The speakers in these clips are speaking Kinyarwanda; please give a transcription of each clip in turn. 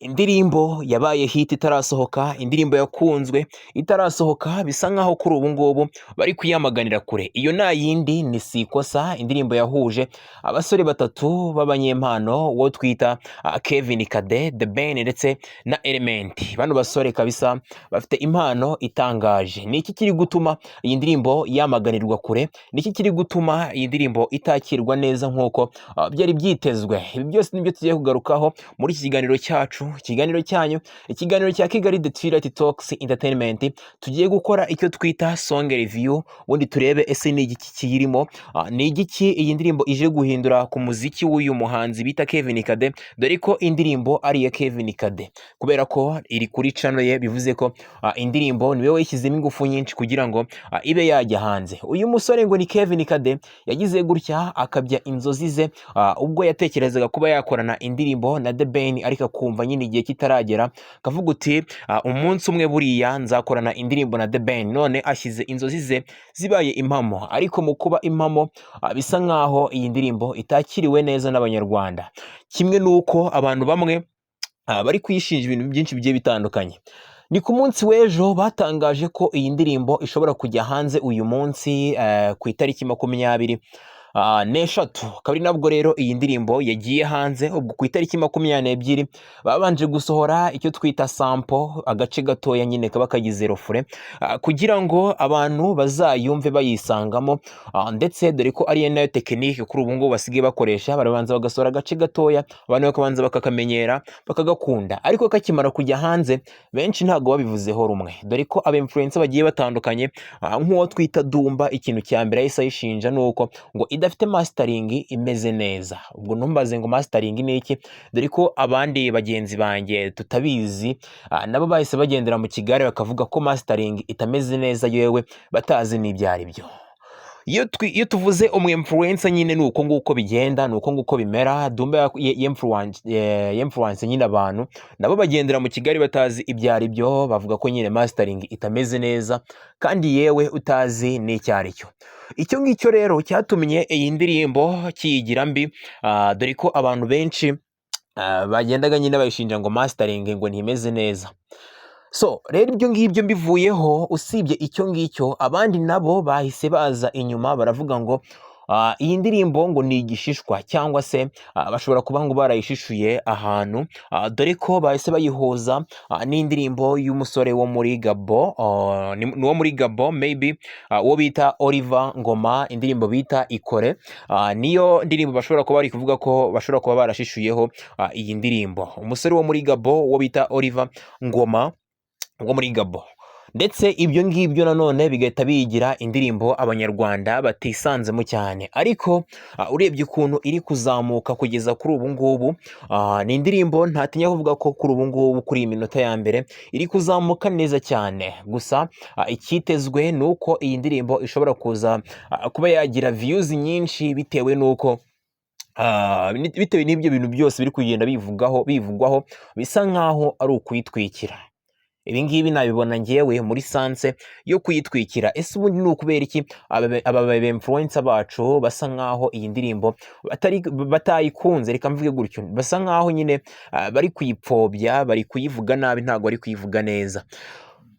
Indirimbo yabaye hit itarasohoka, indirimbo yakunzwe itarasohoka, bisa nkaho kuri ubu ngubu bari kuyamaganira kure. Iyo nta yindi ni Sikosa, indirimbo yahuje abasore batatu b'abanyempano, uwo twita Kevin Kade, The Ben ndetse na Element. Bano basore kabisa bafite impano itangaje. Ni iki kiri gutuma iyi ndirimbo yamaganirwa kure? Ni iki kiri gutuma iyi ndirimbo itakirwa neza nk'uko byari byitezwe? Ibi byose nibyo tugiye kugarukaho muri iki kiganiro cyacu, ikiganiro cyanyu, ikiganiro cya Kigali The Twilight Talks Entertainment. Tugiye gukora icyo twita song review, ubundi turebe ese ni igiki kiyirimo, ni igiki iyi ndirimbo ije guhindura ku muziki w'uyu muhanzi bita Kevin Kade, dore ko indirimbo ari iya Kevin Kade, kubera ko iri kuri channel ye, bivuze ko indirimbo niwe wayishyizemo ingufu nyinshi kugira ngo ibe yajya hanze. Uyu musore ngo ni Kevin Kade, yagize gutya akabya inzozi ze ubwo yatekerezaga kuba yakorana indirimbo na The Ben, ariko akumva nyine igihe kitaragera, akavuga uti umunsi umwe buriya nzakorana indirimbo na The Ben. None ashyize inzozi ze zibaye impamo, ariko mu kuba impamo bisa nkaho iyi ndirimbo itakiriwe neza n'abanyarwanda, kimwe n'uko abantu bamwe bari kuyishinja ibintu byinshi bigiye bitandukanye. Ni ku munsi w'ejo batangaje ko iyi ndirimbo ishobora kujya hanze uyu munsi ku itariki 24 kabiri, nabwo rero iyi ndirimbo yagiye hanze. Ubwo ku itariki 22 babanje gusohora icyo twita sample, agace gatoya nyine kaba kagize refure, kugira ngo abantu bazayumve bayisangamo, ndetse dore ko ari nayo tekinike kuri ubu ngubu basigaye bakoresha. Barabanza bagasohora agace gatoya, abantu bakabanza bakakamenyera bakagakunda, ariko kakimara kujya hanze benshi ntabwo babivuzeho rumwe, dore ko aba influencer bagiye batandukanye, nk'uwo twita Dumba, ikintu cya mbere yahise ayishinja nuko ngo idafite mastering imeze neza. Ubwo ntumbaze ngo mastering ni iki, dore ko abandi bagenzi banjye tutabizi nabo bahise bagendera mu kigare bakavuga ko mastering itameze neza, yewe batazi n'ibyo ari byo. Iyo tuvuze influencer nyine ni uko nguko bigenda, ni uko nguko bimera. Dumba influence nyine abantu nabo bagendera mu Kigali batazi ibyo ari byo, bavuga ko nyine mastering itameze neza, kandi yewe utazi n'icyo ari cyo. Icyo ngicyo rero cyatumye iyi ndirimbo kiyigira mbi, dore ko abantu benshi bagendaga nyine bayishinja ngo mastering ngo ntimeze neza. So rero ibyo ngibyo mbivuyeho, usibye icyo ngicyo abandi nabo bahise baza inyuma baravuga ngo iyi ndirimbo ngo ni igishishwa, cyangwa se bashobora kuba ngo barayishishuye ahantu, dore ko bahise bayihuza n'indirimbo y'umusore wo muri Gabo, ni wo muri Gabo maybe, uwo bita Oliver Ngoma, indirimbo bita Ikore. Niyo ndirimbo bashobora kuba bari kuvuga ko bashobora kuba barashishuyeho iyi ndirimbo. Umusore wo muri Gabo, uwo bita Oliver Ngoma wo muri Gabo. Ndetse ibyo ngibyo nanone bigahita bigira indirimbo abanyarwanda batisanzemo cyane, ariko urebye ukuntu iri kuzamuka kugeza kuri ubu ngubu, ni indirimbo ntatinya kuvuga ko kuri ubu ngubu, kuri iyi minota ya mbere iri kuzamuka neza cyane. Gusa icyitezwe ni uko iyi ndirimbo ishobora kuza kuba yagira views nyinshi, bitewe n'uko bitewe n'ibyo bintu byose biri kugenda bivugwaho bisa nkaho ari ukuyitwikira. Ibi ngibi nabibona ngewe muri sanse yo kuyitwikira. Ese ubundi ni ukubera iki aba influencer bacu basa nkaho iyi ndirimbo batayikunze, reka mvuge gutyo, basa nkaho nyine bari kuyipfobya, bari kuyivuga nabi, ntabwo bari kuyivuga neza.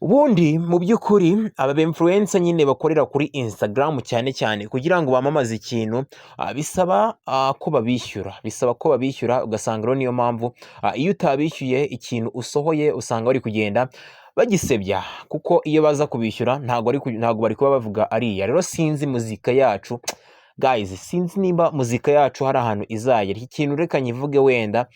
Ubundi mu by'ukuri aba influencer nyine bakorera kuri Instagram cyane cyane kugira ngo bamamaze ikintu, bisaba ko babishyura, ugasanga rero niyo mpamvu iyo utabishyuye ikintu usohoye usanga bari kugenda bagisebya, kuko iyo baza kubishyura ntabwo bari kuba bavuga ariya. Rero sinzi muzika yacu guys, sinzi nimba muzika yacu hari ahantu izagera. Iki kintu reka nyivuge wenda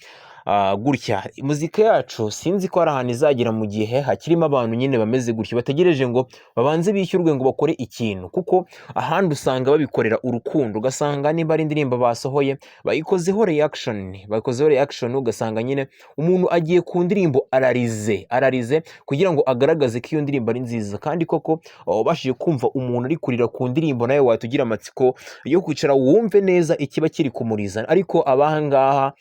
gutya, muzika yacu sinzi ko hari ahantu izagera mu gihe hakirimo abantu nyine bameze gutyo, bategereje ngo babanze bishyurwe ngo bakore ikintu, kuko ahandi usanga babikorera urukundo. Ugasanga niba ari indirimbo basohoye bayikozeho reaction, ugasanga nyine umuntu agiye ku ndirimbo ararize kugira ngo agaragaze ko iyo ndirimbo ari nziza, kandi koko ubashije kumva umuntu ari kurira ku ndirimbo, nawe watugira amatsiko yo kwicara wumve neza ikiba kiri kumuriza. Ariko abahangaha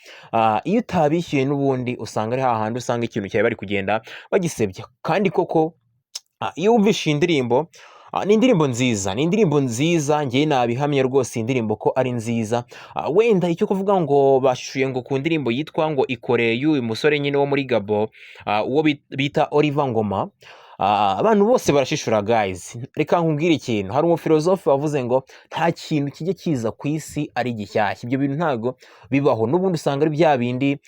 iyo bishyuye n'ubundi usanga ari hahandi usanga ikintu cyawe bari kugenda bagisebya. Kandi koko iyo wumvishe indirimbo Ni indirimbo nziza, ni indirimbo nziza, njye nabihamya rwose indirimbo ko ari nziza. Wenda icyo kuvuga ngo bashyuye ngo ku ndirimbo yitwa ngo ikoreye y'uyu musore nyine wo muri Gabo, uwo bita Oliver Ngoma. Abantu bose barashishura guys, reka nkubwire ikintu. Hari umufilozofe wavuze ngo nta kintu kijya kiza ku isi ari gishyashya. Ibyo bintu ntago bibaho, n'ubundi usanga ari bya bindi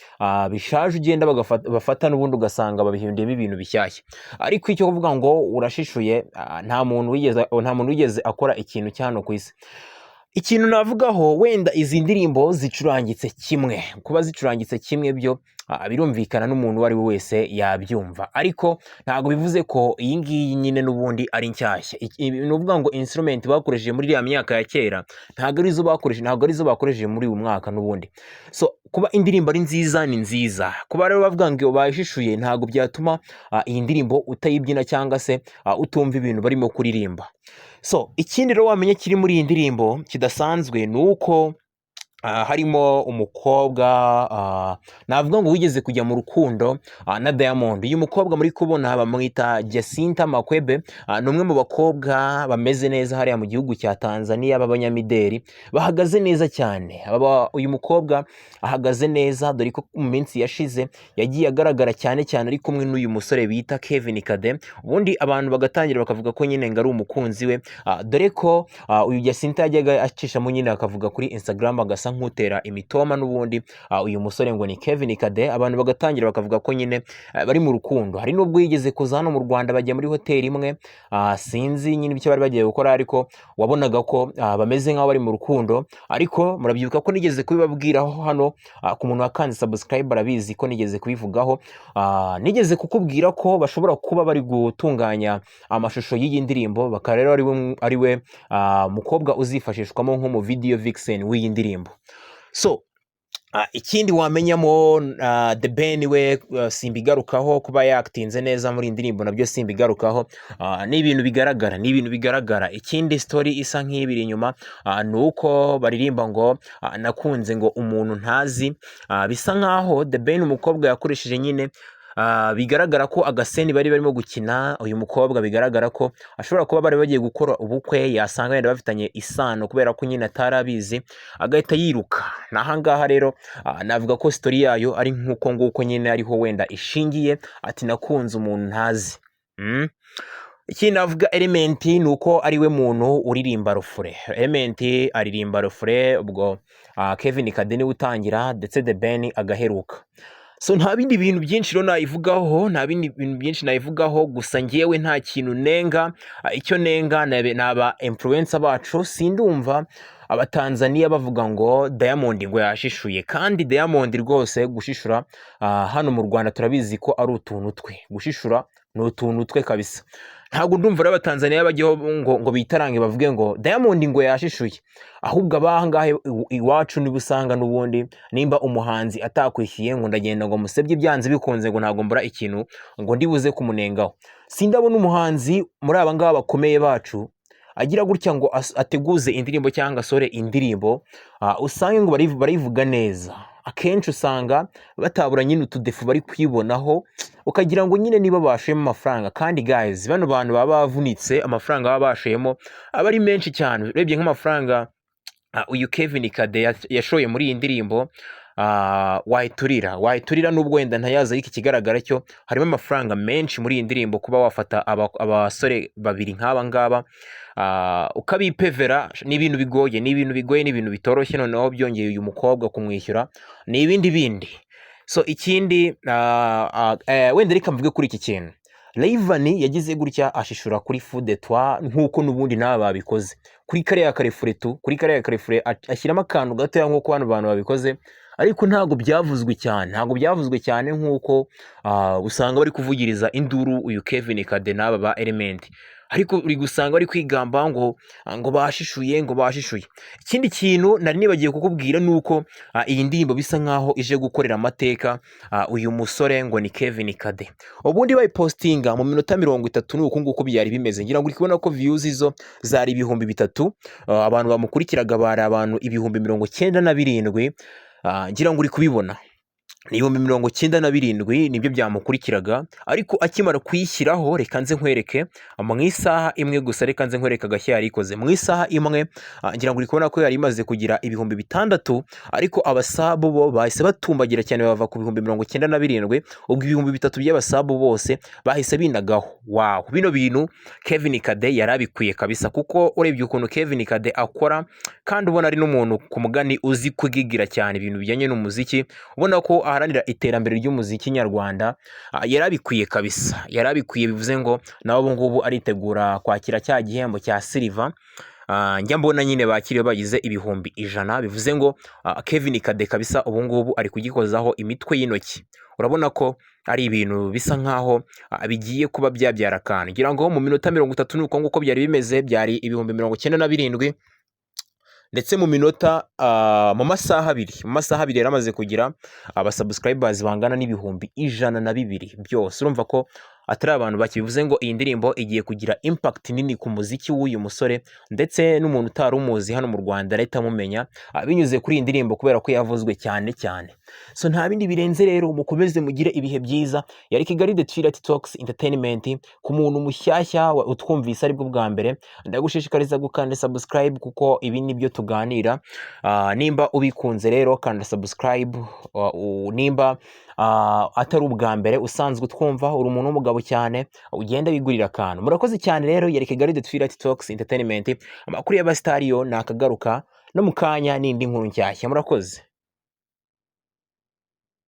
bishaje ugenda bafata n'ubundi ugasanga babihinduyemo ibintu bishyashya. Ariko icyo kuvuga ngo urashishuye, nta muntu wigeze akora ikintu cyano ku isi. Ikintu navugaho, wenda izi ndirimbo zicurangitse kimwe, kuba zicurangitse kimwe byo birumvikana n'umuntu uwo ari we wese yabyumva, ariko ntabwo bivuze ko iyi ngiyi nyine n'ubundi ari nshyashya. Ni ukuvuga ngo instrument bakoresheje muri iriya myaka ya kera ntabwo arizo bakoresheje muri uyu mwaka n'ubundi. So kuba indirimbo ari nziza ni nziza, kuba rero bavuga ngo bayishishuye ntabwo byatuma iyi ndirimbo utayibyina cyangwa se utumva ibintu barimo kuririmba. So ikindi rero wamenye kiri muri iyi ndirimbo kidasanzwe ni uko harimo umukobwa navuga ngo wigeze kujya mu rukundo na Diamond. Uyu mukobwa muri kubona bamwita Jacinta Makwebe, ni umwe mu bakobwa bameze neza hariya mu gihugu cya Tanzania b'abanyamideli, bahagaze neza cyane. Uyu mukobwa ahagaze neza, dore ko mu minsi yashize yagiye agaragara cyane cyane ari kumwe n'uyu musore bita Kevin Kade, ubundi abantu bagatangira bakavuga ko nyine ngo ari umukunzi we, dore ko uyu Jacinta yajyaga acishamo nyine akavuga kuri Instagram agasa nk'utera imitoma n'ubundi uyu musore ngo ni Kevin Kade, abantu bagatangira bakavuga ko nyine bari mu rukundo. Hari n'ubwo yigeze kuza hano mu Rwanda bajya muri hoteli imwe, sinzi nyine icyo bari bagiye gukora, ariko wabonaga ko bameze nk'aho bari mu rukundo. Ariko murabyibuka ko nigeze kubibabwiraho hano, ku muntu wakanze subscribe arabizi ko nigeze kubivugaho. Nigeze kukubwira ko bashobora kuba bari gutunganya amashusho y'iyi ndirimbo, bakaba rero ari we mukobwa uzifashishwamo nko mu video vixen w'iyi ndirimbo. So ikindi wamenyamo, The Ben we simbigarukaho, kuba yakitinze neza muri indirimbo nabyo simbigarukaho. Ni ibintu bigaragara, ikindi story isa nk'ibiri inyuma, ni uko baririmba ngo nakunze ngo umuntu ntazi. Bisa nkaho The Ben umukobwa yakoresheje nyine, bigaragara ko agaseni bari barimo gukina, uyu mukobwa bigaragara ko ashobora kuba bari bagiye gukora ubukwe, yasanga wenda bafitanye isano kubera ko nyine atarabizi agahita yiruka. Nahangaha rero navuga ko story yayo ari nk'uko nguko nyine ariho wenda ishingiye, ati nakunze umuntu ntazi. Ikindi navuga Element ni uko ari we muntu uririmba refure. Element aririmba refure, ubwo Kevin Kade niwe utangira ndetse The Ben agaheruka. So nta bindi bintu byinshi rero nayivugaho, gusa ngewe nta kintu nenga. Icyo nenga naba influencer bacu, sindumva abatanzania bavuga ngo Diamond ngo yashishuye, kandi Diamond rwose gushishura hano mu Rwanda turabizi ko ari utuntu twe, gushishura ni utuntu twe kabisa. Ntabwo ndumva rero abatanzania bajyaho ngo bitarange bavuge ngo Diamond ngo yashishuye, ahubwo abahangahe iwacu niba usanga n'ubundi nimba umuhanzi atakwishyuye ngo ndagenda ngo musebye byanze bikunze ngo ntabwo mbura ikintu ngo ndibuze kumunengaho. Sindabona umuhanzi muri aba ngaba bakomeye bacu agira gutya ngo ateguze indirimbo cyangwa asore indirimbo usange ngo barivuga neza. Akenshi usanga batabura nyine utudefu bari kwibonaho, ukagira ngo nyine niba bashemo amafaranga. Kandi guys, bano bantu baba bavunitse, amafaranga baba bashemo aba ari menshi cyane. Urebye nk'amafaranga uyu Kevin Kade yashoye muri iyi ndirimbo, wayiturira nubwo wenda ntayaza, ariko ikigaragara cyo harimo amafaranga menshi muri iyi ndirimbo. Kuba wafata abasore babiri nk'aba ngaba ukabipevera ni ibintu bigoye, ni ibintu bitoroshye, noneho byongeye uyu mukobwa kumwishyura ni ibindi. So ikindi wenda reka mvuge kuri iki kintu. Rayvan yagize gutya ashishura kuri Fou de Toi nk'uko n'ubundi naba babikoze kuri kariya karefure ashyiramo akantu gatoya nk'uko bano bantu babikoze, ariko ntabwo byavuzwe cyane nk'uko usanga bari kuvugiriza induru uyu Kevin Kade n'aba ba Element, ariko uri gusanga bari kwigamba ngo bashishuye. Ikindi kintu nari nibagiye kukubwira nuko iyi ndirimbo bisa nkaho ije gukorera amateka uyu musore ngo ni Kevin Kade. Ubundi bayipostinga mu minota 30 nuko nguko byari bimeze, ngira ngo uri kubona ko views izo zari 3,000, abantu bamukurikiraga bari abantu 97,000, ngira ngo uri kubibona. ni ibihumbi 97 nibyo byamukurikiraga, ariko akimara kuyishyiraho reka nze nkwereke mu isaha imwe gusa, reka nze nkwereke agashya yarikoze mu isaha imwe. Ngira ngo uri kubona ko yari imaze kugira ibihumbi 6, ariko abasabu bo bahise batumbagira cyane bava ku bihumbi 97, ubwo ibihumbi 3 by'abasabu bose bahise binagaho. Wow, bino bintu Kevin Kade yarabikwiye kabisa, kuko urebye ukuntu Kevin Kade akora kandi ubona ari n'umuntu ku mugani uzi kugigira cyane ibintu bijyanye n'umuziki, ubona ko aharanira iterambere ry'umuziki nyarwanda. Yarabikwiye kabisa, yarabikwiye, bivuze ngo nawe ubu ngubu aritegura kwakira cya gihembo cya Silver. Njya mbona nyine bakiriye bagize ibihumbi 100, bivuze ngo Kevin Kade kabisa ubu ngubu ari kugikozaho imitwe y'intoki. Urabona ko ari ibintu bisa nkaho bigiye kuba byabyara akantu. Ngira ngo mu minota 30 nuko nguko byari bimeze, byari ibihumbi 97, ndetse mu minota mu masaha abiri yaramaze kugira abasubscribers bangana n'ibihumbi 102 byose. Urumva ko atari abantu bake, bivuze ngo iyi ndirimbo igiye kugira impact nini ku muziki w'uyu musore, ndetse n'umuntu utari umuzi hano mu Rwanda arahita amumenya binyuze kuri iyi ndirimbo, kubera ko yavuzwe cyane cyane. So nta bindi birenze rero, mukomeze mugire ibihe byiza. Yari Kigali The Twilight Talks Entertainment. Ku muntu mushyashya utwumvise aribwo bwa mbere, ndagushishikariza gukanda subscribe, kuko ibi nibyo tuganira. Nimba ubikunze rero kanda subscribe. Nimba atari ubwa mbere usanzwe utwumva, uri umuntu w'umugabo cyane, ugenda wigurira akantu. Murakoze cyane rero. Yari Kigali The Twilight Talks Entertainment. Amakuru y'abasitari yo nakagaruka no mu kanya n'indi nkuru nshyashya. Murakoze.